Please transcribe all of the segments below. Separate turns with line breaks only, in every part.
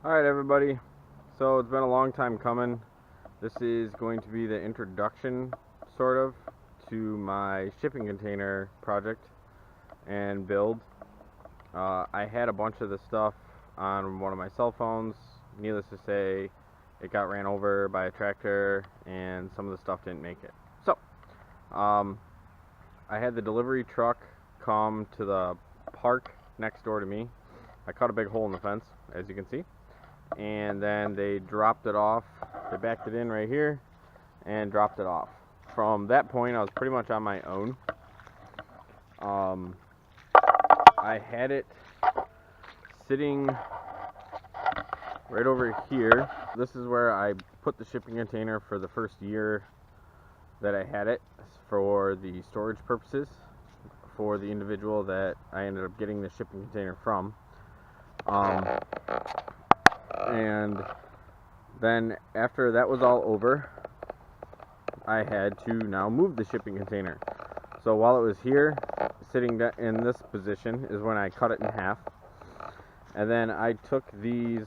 Alright everybody, so it's been a long time coming. This is going to be the introduction, sort of, to my shipping container project and build. I had a bunch of this stuff on one of my cell phones. Needless to say, it got ran over by a tractor and some of the stuff didn't make it. So, I had the delivery truck come to the park next door to me. I cut a big hole in the fence, as you can see. And then they dropped it off. They backed it in right here and dropped it off. From that point, I was pretty much on my own. I had it sitting right over here. This is where I put the shipping container for the first year that I had it, for the storage purposes for the individual that I ended up getting the shipping container from. And then after that was all over, I had to now move the shipping container. So while it was here, sitting in this position, is when I cut it in half. And then I took these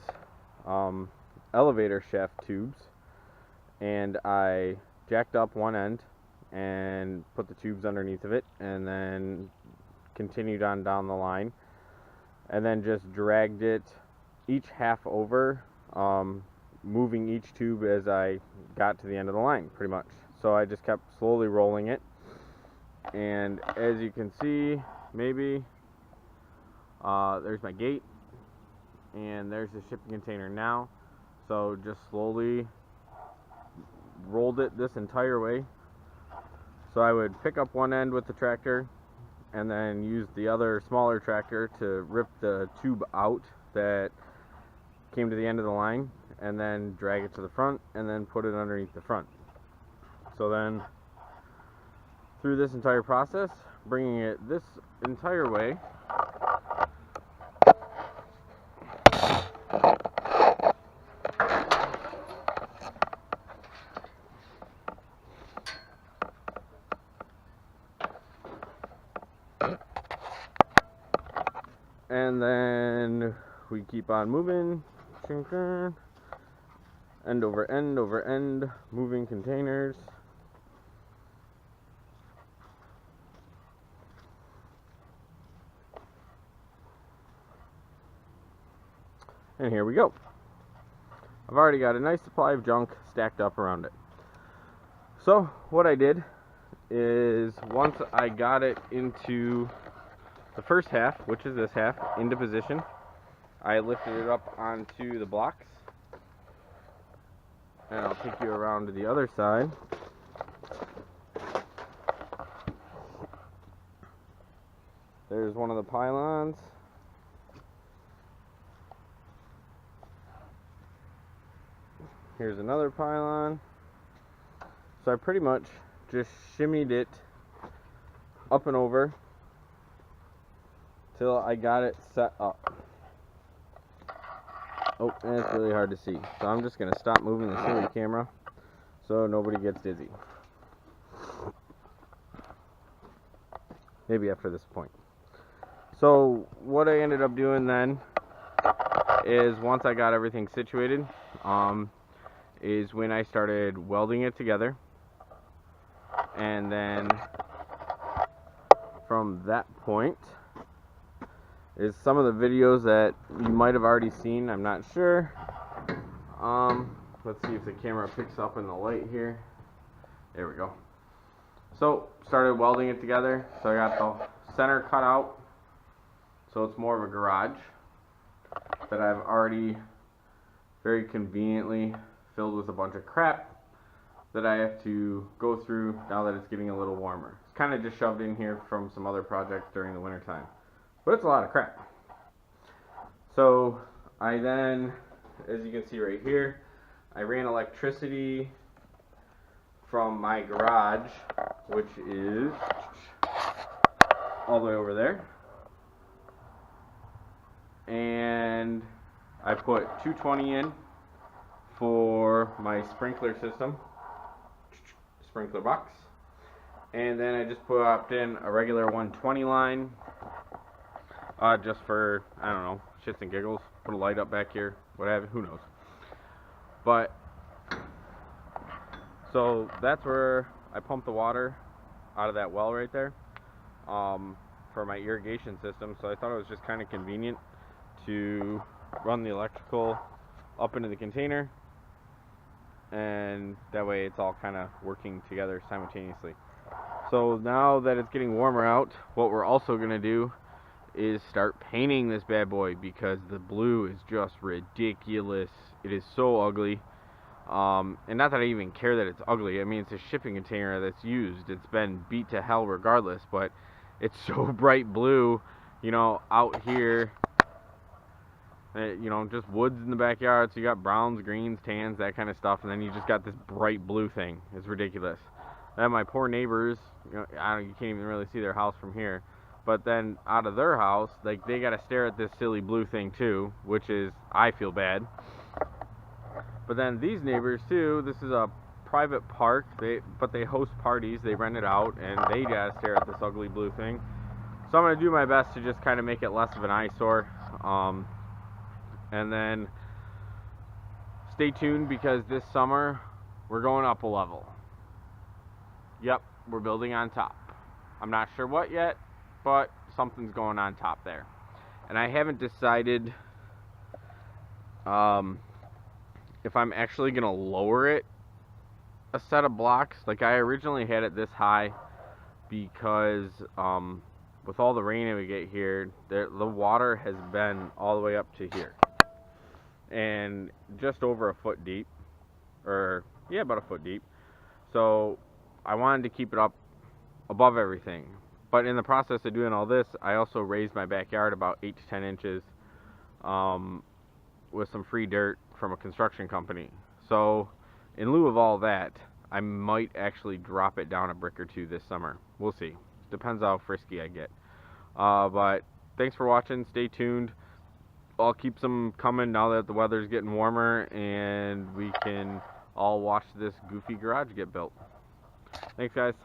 elevator shaft tubes and I jacked up one end and put the tubes underneath of it, and then continued on down the line, and then just dragged it each half over, moving each tube as I got to the end of the line, pretty much. So I just kept slowly rolling it, and as you can see, maybe, there's my gate, and there's the shipping container now. So just slowly rolled it this entire way. So I would pick up one end with the tractor, and then use the other smaller tractor to rip the tube out that came to the end of the line, and then drag it to the front, and then put it underneath the front. So then, through this entire process, bringing it this entire way, and then we keep on moving, end over end over end, moving containers. And here we go. I've already got a nice supply of junk stacked up around it. So what I did is, once I got it into the first half, which is this half, into position, I lifted it up onto the blocks, and I'll take you around to the other side. There's one of the pylons. Here's another pylon. So I pretty much just shimmied it up and over till I got it set up. Oh, and it's really hard to see. So I'm just going to stop moving the silly camera so nobody gets dizzy. Maybe after this point. So what I ended up doing then is, once I got everything situated, is when I started welding it together. And then from that point is some of the videos that you might have already seen. I'm not sure. Let's see if the camera picks up in the light here. There we go. So started welding it together. So I got the center cut out, so it's more of a garage that I've already very conveniently filled with a bunch of crap that I have to go through now that it's getting a little warmer. It's kind of just shoved in here from some other projects during the winter time, but it's a lot of crap. So I then, as you can see right here, I ran electricity from my garage, which is all the way over there, and I put 220 in for my sprinkler system, sprinkler box, and then I just popped in a regular 120 line just for, I don't know, shits and giggles. Put a light up back here, whatever, who knows. But, so that's where I pump the water out of that well right there for my irrigation system. So I thought it was just kind of convenient to run the electrical up into the container, and that way it's all kind of working together simultaneously. So now that it's getting warmer out, what we're also going to do is start painting this bad boy, because the blue is just ridiculous. It is so ugly. And not that I even care that it's ugly. I mean, it's a shipping container that's used. It's been beat to hell regardless, but it's so bright blue, you know, out here. You know, just woods in the backyard, so you got browns, greens, tans, that kind of stuff, and then you just got this bright blue thing. It's ridiculous. Then my poor neighbors, you know, you can't even really see their house from here, but then out of their house, like, they got to stare at this silly blue thing too, which is, I feel bad. But then these neighbors too, this is a private park, but they host parties, they rent it out, and they got to stare at this ugly blue thing. So I'm going to do my best to just kind of make it less of an eyesore. And then stay tuned, because this summer we're going up a level. Yep, we're building on top. I'm not sure what yet, but something's going on top there. And I haven't decided if I'm actually going to lower it a set of blocks. Like, I originally had it this high because with all the rain that we get here, the water has been all the way up to here. And just over a foot deep, or yeah, about a foot deep. So I wanted to keep it up above everything. But in the process of doing all this, I also raised my backyard about 8 to 10 inches with some free dirt from a construction company. So in lieu of all that, I might actually drop it down a brick or two this summer. We'll see. Depends how frisky I get. But thanks for watching. Stay tuned. I'll keep some coming now that the weather's getting warmer and we can all watch this goofy garage get built. Thanks, guys.